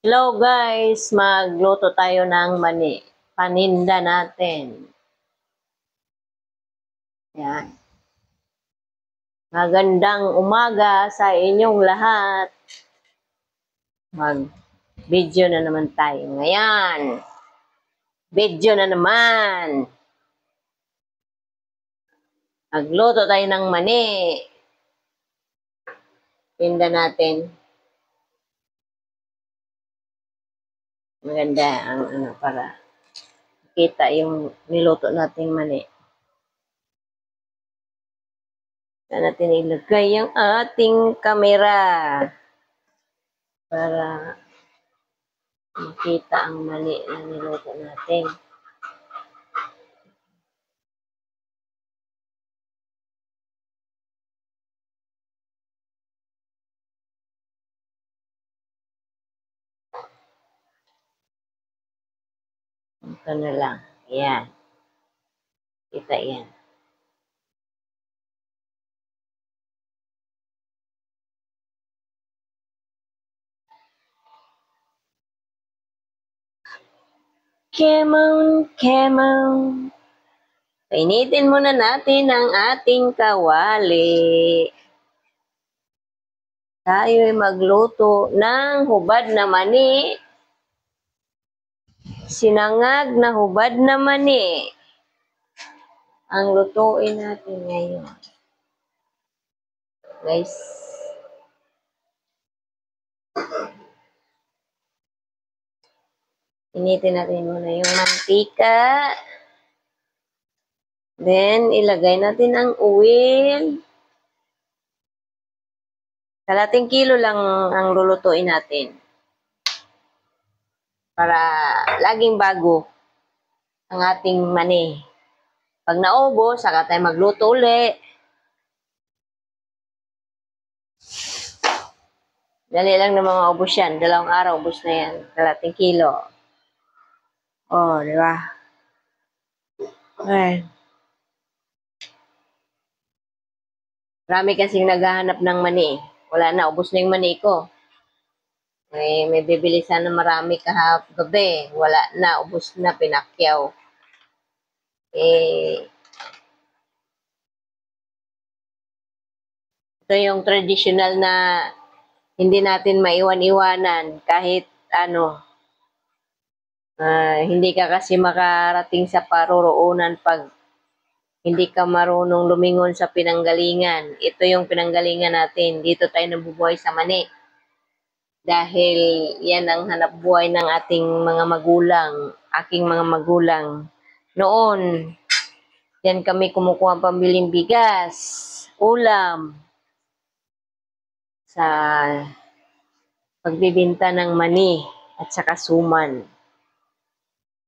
Hello guys, magluto tayo ng mani. Paninda natin. Yan. Magandang umaga sa inyong lahat. Mag-video na naman tayo ngayon. Video na naman. Magluto tayo ng mani. Tinda natin. Maganda ang para kita yung niluto nating mani. Saan natin ilagay yung ating kamera para makita ang mani na niluto natin. Ito na lang. Ayan. Kita yan. Kemon. Painitin muna natin ang ating kawali. Tayo ay magluto ng hubad na mani. Sinangag na hubad na mani. Ang lutuin natin ngayon. Guys. Initin natin muna yung mantika. Then, ilagay natin ang oil. Kalating kilo lang ang lulutuin natin. Para laging bago ang ating mani. Pag naubos, saka tayo magluto uli. Dali lang na mga ubos yan. 2 araw, ubos na yan. Kalating kilo. Oh, di ba? Ay. Marami kasing naghahanap ng mani. Wala na, ubos na yung mani ko. May bibili sana marami gabi. Wala na, ubos na, pinakyaw. Ito yung traditional na hindi natin maiwan-iwanan kahit hindi ka kasi makarating sa paroroonan pag hindi ka marunong lumingon sa pinanggalingan. Ito yung pinanggalingan natin. Dito tayo nabubuhay sa mani. Dahil yan ang hanap buhay ng ating mga magulang, aking mga magulang. Noon, yan kami kumukuha ang pambiling bigas, ulam, sa pagbibinta ng mani at saka suman.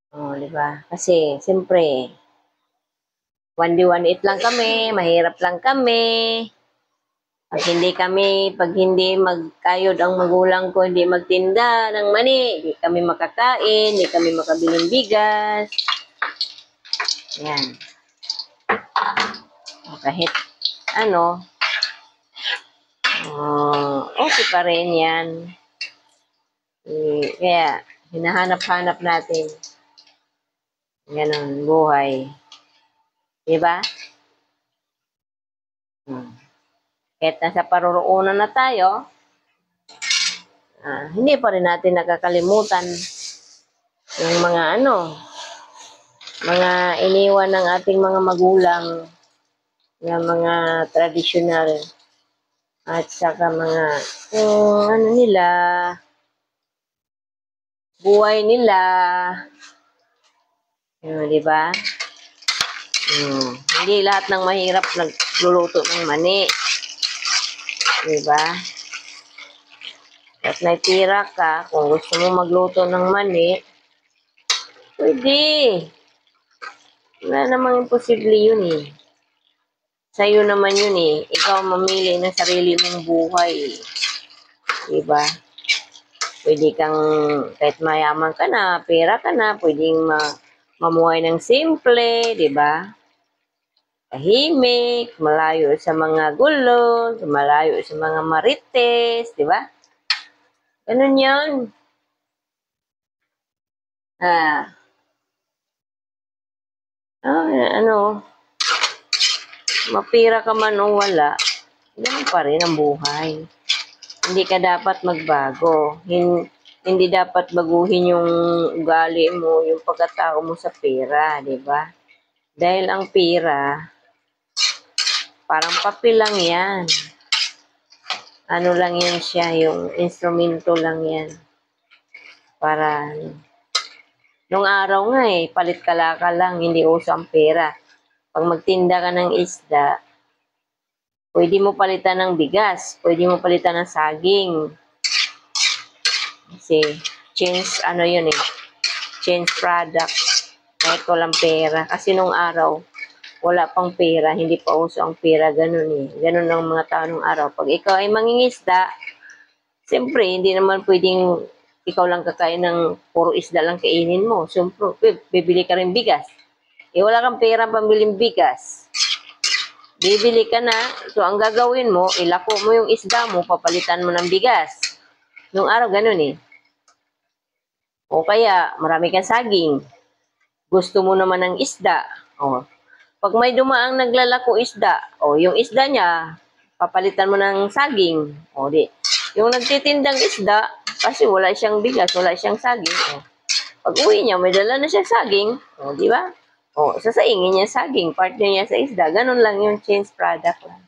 Oh, di ba? Kasi, siyempre, 1D1 lang kami, mahirap lang kami. Pag hindi magkayod ang magulang ko, hindi magtinda ng mani, hindi kami makakain, hindi kami makabiling bigas. Yan. Kahit okay pa rin yan. Kaya, hinahanap-hanap natin. Ganon, buhay. Diba? Kahit nasa paroroonan na tayo, hindi pa rin natin nakakalimutan yung mga mga iniwan ng ating mga magulang, yung mga traditional, at saka mga nila, buhay nila. Diba? Hindi lahat ng mahirap nagluluto ng mani. Diba? At naitira ka, kung gusto mo magluto ng mani, pwede. Wala namang imposible yun eh. Sa'yo naman yun eh. Ikaw mamili ng sarili mong buhay. Diba? Pwede kang, kahit mayaman ka na, pera ka na, pwedeng mamuhay ng simple, diba? Tahimik, malayo sa mga gulo, malayo sa mga marites, diba? Ganun yun. Ah, ano, mapira ka man o wala, ganun pa rin ang buhay. Hindi ka dapat magbago. Hindi dapat baguhin yung ugali mo, yung pagkatao mo sa pera, di ba? Dahil ang pera, parang papel lang yan. Ano lang yan siya, yung instrumento lang yan. Para, nung araw nga palit kalakal lang, hindi uso ang pera. Pag magtinda ka ng isda, pwede mo palitan ng bigas, pwede mo palitan ng saging. Kasi, yun change product. Kahit walang pera. Kasi nung araw, wala pang pera, hindi pa uso ang pera, ganun Ganun ang mga tao nung araw. Pag ikaw ay mangingisda, siyempre, hindi naman pwedeng ikaw lang kakain ng puro isda lang kainin mo. Siyempre, bibili ka rin bigas. Wala kang pera pambiling bigas. Bibili ka na, so ang gagawin mo, ilako mo yung isda mo, papalitan mo ng bigas. Nung araw, ganun O kaya, marami kang saging. Gusto mo naman ng isda. Pag may dumaang naglalako isda, yung isda niya, papalitan mo ng saging. Yung nagtitindang isda, kasi wala siyang bigas, wala siyang saging. Pag uwi niya, may dala na siya saging. Di ba? Sasaingin niya saging, partner niya sa isda. Ganun lang yung change product lang.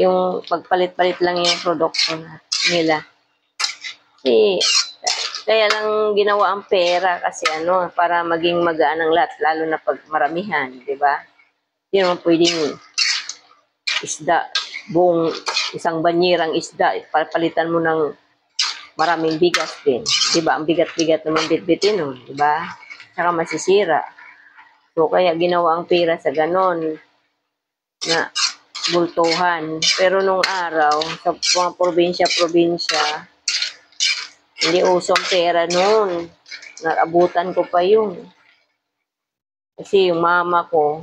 Yung pagpalit-palit lang yung produkto nila. Kasi, kaya lang ginawa ang pera kasi para maging magaan ang lahat, lalo na pag maramihan, di ba? Hindi naman pwedeng isda, buong isang banyerang isda, palitan mo ng maraming bigas din. Di ba? Ang bigat-bigat naman bitbitin nun, di ba? Saka masisira. So, kaya ginawa ang pera sa ganon na bultuhan. Pero nung araw, sa mga probinsya, hindi usong pera noon. Naabutan ko pa yun. Kasi yung mama ko,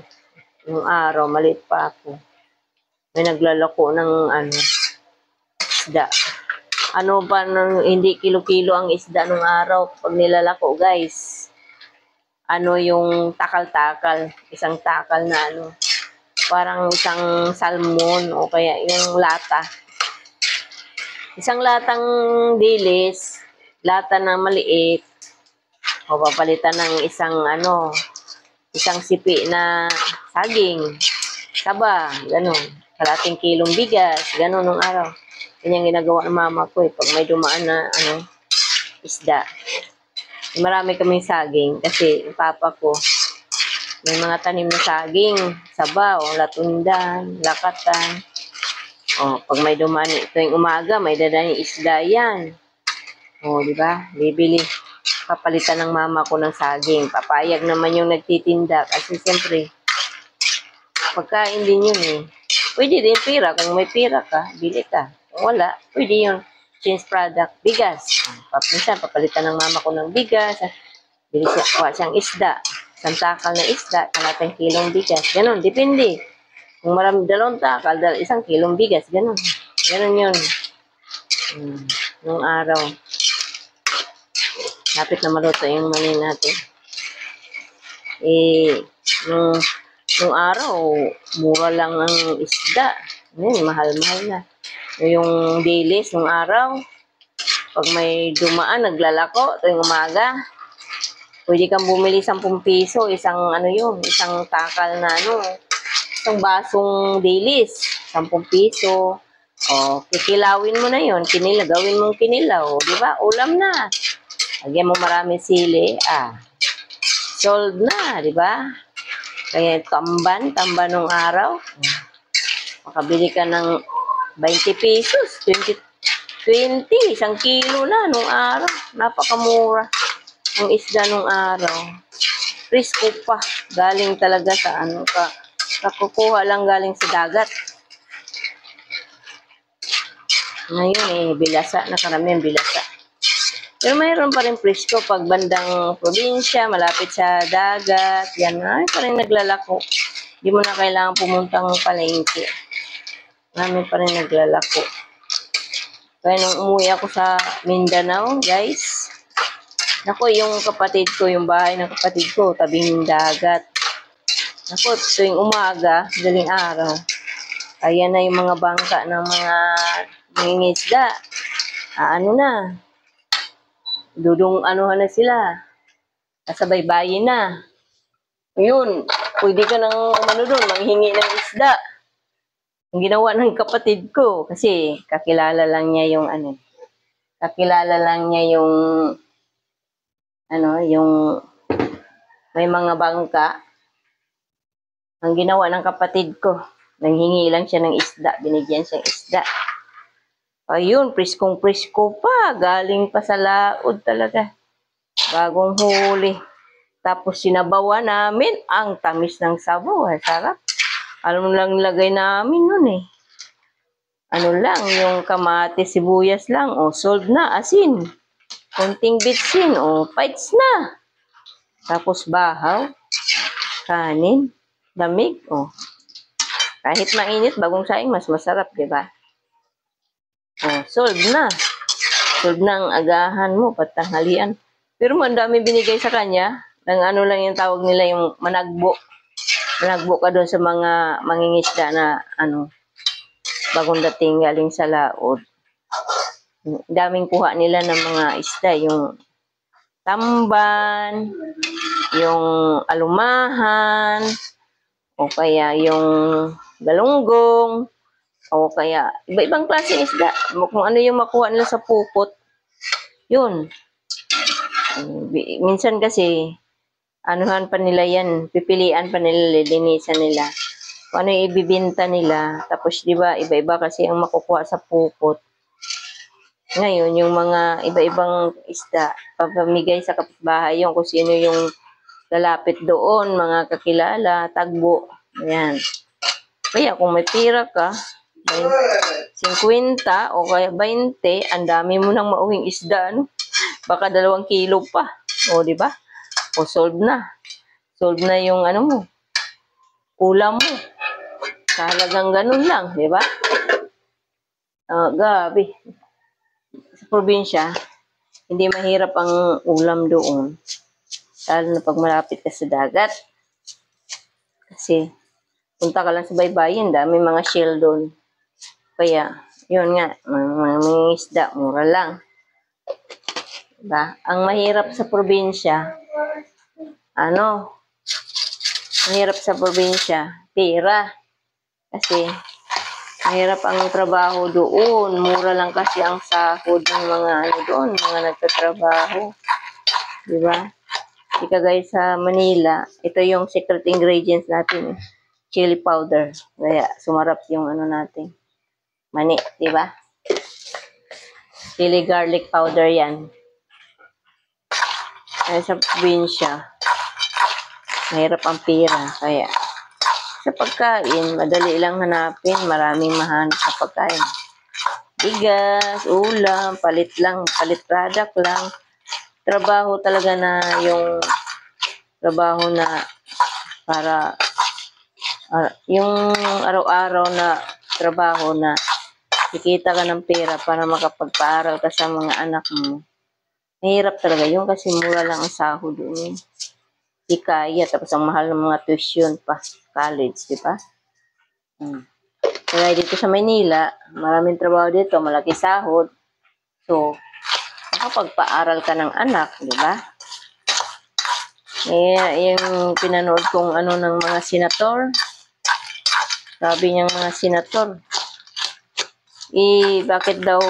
nung araw, maliit pa ako, may naglalako ng isda. Hindi kilo-kilo ang isda nung araw pag nilalako, guys. Yung takal-takal, isang takal na parang isang salmon o kaya yung lata. Isang latang dilis, lata na maliit, o papalitan ng isang sipi na saging, saba, ganun. Kalating kilong bigas, ganun nung araw. Yan ginagawa ng mama ko pag may dumaan na isda. Marami kaming saging kasi yung papa ko may mga tanim na saging, sabaw, latundan, lakatan. Pag may dumaan ito yung umaga, may dadaling isda yan. Di ba? Bibili. Papalitan ng mama ko ng saging. Papayag naman yung nagtitinda kasi siyempre pagkain din yun Pwede din pera. Kung may pera ka, bili ka. Kung wala, pwede yung change product, bigas. Minsan, papalitan ng mama ko ng bigas. Bili siyang isda. Isang takal na isda, kalating kilong bigas. Ganon, depende. Kung marami dalawang takal, isang kilong bigas. Ganon. Ganon yun. Nung araw. Lapit na maluto yung mani natin. Nung araw, mura lang ang isda. Mahal-mahal na. Yung dilis nung araw, pag may dumaan, naglalako, ito yung umaga, pwede kang bumili 10 piso, isang takal na isang basong dilis, 10 piso. Kikilawin mo na yun, gawin mong kinilaw, di ba? Ulam na. Lagyan mo maraming sili, sold na, di ba? Kaya tamban nung araw. Makabili ka ng 20 pesos, 20, isang kilo na nung araw. Napakamura ang isda nung araw. Frisco pa. Galing talaga sa kakukuha lang galing sa dagat. Ngayon bilasa na karamihan bilasa. Pero mayroon pa rin frisco pag bandang probinsya, malapit sa dagat. Yan pa rin naglalako. Hindi mo na kailangan pumuntang palengke. Marami pa rin naglalako. Kaya nung umuwi ako sa Mindanao, guys, naku, yung kapatid ko, yung bahay ng kapatid ko, tabing dagat. Naku, tuwing umaga, daling araw, ayan na yung mga bangka ng mga mangingisda. Ano na, anuhan na sila, kasabay bayin na. Yun, pwede ka nang umano doon, manghingi ng isda. Ang ginawa ng kapatid ko, kasi kakilala lang niya yung yung may mga bangka. Ang ginawa ng kapatid ko, nanghingi lang siya ng isda, binigyan siya ng isda. Ayun, priskong-prisko pa, galing pa sa laod talaga. Bagong huli. Tapos sinabawan namin, ang tamis ng sabaw, sarap. Alam mo lang lagay namin nun eh. Ano lang, yung kamatis, sibuyas lang, solve na, asin. Konting bitsin, fights na. Tapos bahaw, kanin, lamig, Kahit mainit, bagong saing, mas masarap, di ba? Solve na. Solve na ang agahan mo, patanghalian. Pero ang dami binigay sa kanya, ng ano lang yung tawag nila, yung managbo. Managbo ka doon sa mga mangingisda na, bagong dating galing sa laod. Daming kuha nila ng mga isda, yung tamban, yung alumahan, o kaya yung galunggong, o kaya iba-ibang klaseng isda. Kung ano yung makuha nila sa pupot, yun. Minsan kasi, anuhan pa nila yan, pipilian pa nila, lilinisan nila. Kung ano yung ibibinta nila. Tapos, di ba, iba-iba kasi ang makukuha sa pupot. Ngayon, yung mga iba-ibang isda, papamigay sa kapitbahay yung kung sino yung lalapit doon, mga kakilala, tagbo. Ayan. Kaya kung may pira ka, 50 o kaya 20, ang dami mo nang mauwing isda, Baka 2 kilo pa. Di ba? Solve na. Solve na yung mo, ulam mo. Sa halagang ganun lang, di ba? Gabi. Sa probinsya, hindi mahirap ang ulam doon. Lalo na pag malapit ka sa dagat. Kasi, punta ka lang sa baybayin, dami mga shell doon. Kaya, yun nga, mga isda, mura lang. Diba? Ang mahirap sa probinsya, pera. Kasi, mahirap ang trabaho doon. Mura lang kasi ang sahod ng mga doon, mga nagtatrabaho. Diba? Ika guys sa Manila, ito yung secret ingredients natin, chili powder. Kaya sumarap yung natin, mani, diba? Chili garlic powder yan. Kaya sa probinsya, mahirap ang pera. Kaya sa pagkain, madali lang hanapin. Maraming mahanap sa pagkain. Bigas, ulam, palit product lang. Trabaho talaga na yung trabaho na para yung araw-araw na trabaho na kikita ka ng pera para makapagpaaral ka sa mga anak mo. Mahirap talaga yun kasi mura lang ang sahod doon. Di kaya, tapos ang mahal ng mga tuition pa, college, di ba? Kaya dito sa Maynila, maraming trabaho dito, malaki sahod. So, makapagpaaral ka ng anak, di ba? Yung pinanood kong ng mga senator, sabi niyang mga senator, bakit daw,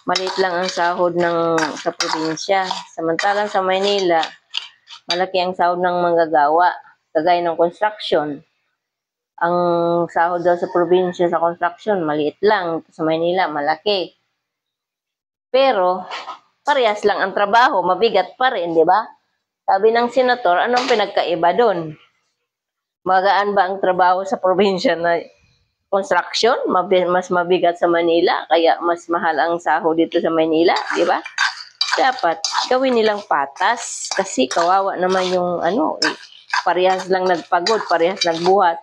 maliit lang ang sahod sa probinsya. Samantalang sa Maynila, malaki ang sahod ng manggagawa, kagaya ng construction. Ang sahod daw sa probinsya sa construction, maliit lang. Sa Maynila, malaki. Pero, parehas lang ang trabaho, mabigat pa rin, di ba? Sabi ng senator, anong pinagkaiba doon? Magaan ba ang trabaho sa probinsya na construction? Mas mabigat sa Manila, kaya mas mahal ang sahod dito sa Manila, di ba? Dapat gawin nilang patas kasi kawawa naman yung parehas lang nagpagod, parehas nagbuhat.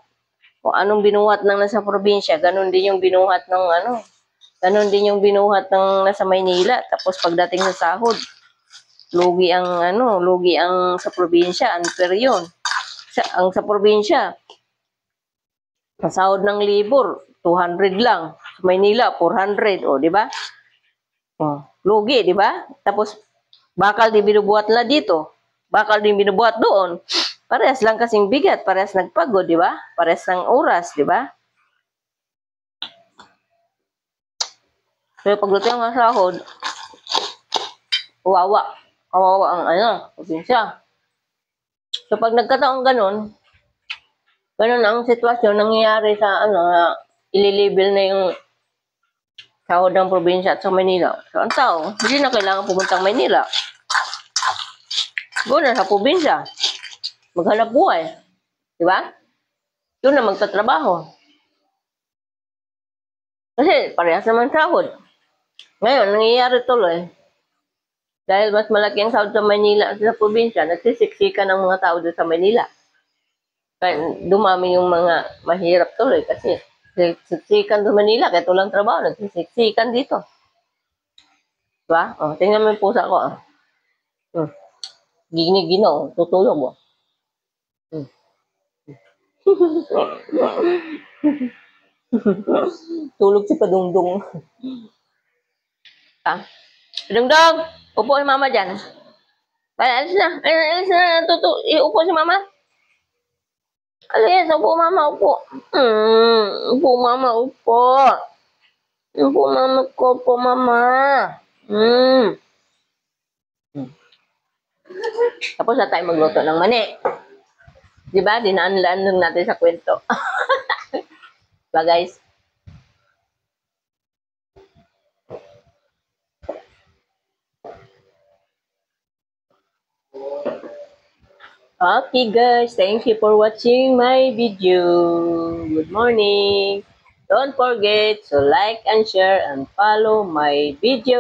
Kung anong binuhat ng nasa probinsya, ganun din yung binuhat ng Ganon din yung binuhat ng nasa Maynila. Tapos pagdating sa sahod, lugi ang sa probinsya, unfair yun. Ang sa probinsya, ang sahod ng libur, 200 lang. Sa Maynila, 400. O, di ba? Lugi, di ba? Tapos, bakal din binubuhat nila dito. Bakal din binubuhat doon. Parehas lang kasing bigat. Parehas nagpagod, di ba? Parehas ng oras, di ba? Pero pagdating ng sahod, kawawa ang probinsya. So pag nagkataon ganun ang sitwasyon nangyayari sa ililibel na yung sahod ng probinsya at sa Manila. So ang tao, hindi na kailangan pumunta ng Manila. Doon na sa probinsya. Maghanap buhay. Di ba? Doon na magtatrabaho. Kasi parehas naman sahod. Ngayon, nangyayari tuloy. Dahil mas malaki ang sahod sa Manila at sa probinsya, nagsisiksikan ang mga tao doon sa Manila. Kaya dumami yung mga mahirap tuloy kasi siksikan sa Manila, kaya tulang trabaho, nagsisiksikan dito. Diba? O, tingnan mo yung pusa ko. Gini-gino, tutulog mo. Tulog si Padungdong. Padungdong! Upo si mama dyan. Alis na. Upo si mama. Alis, upo mama, upo. Upo mama, upo. Upo mama ko, upo mama. Tapos na tayo magluto ng mani. Diba? Dinaan-laan lang natin sa kwento. Diba guys? Okay guys, thank you for watching my video. Good morning. Don't forget to like and share and follow my video.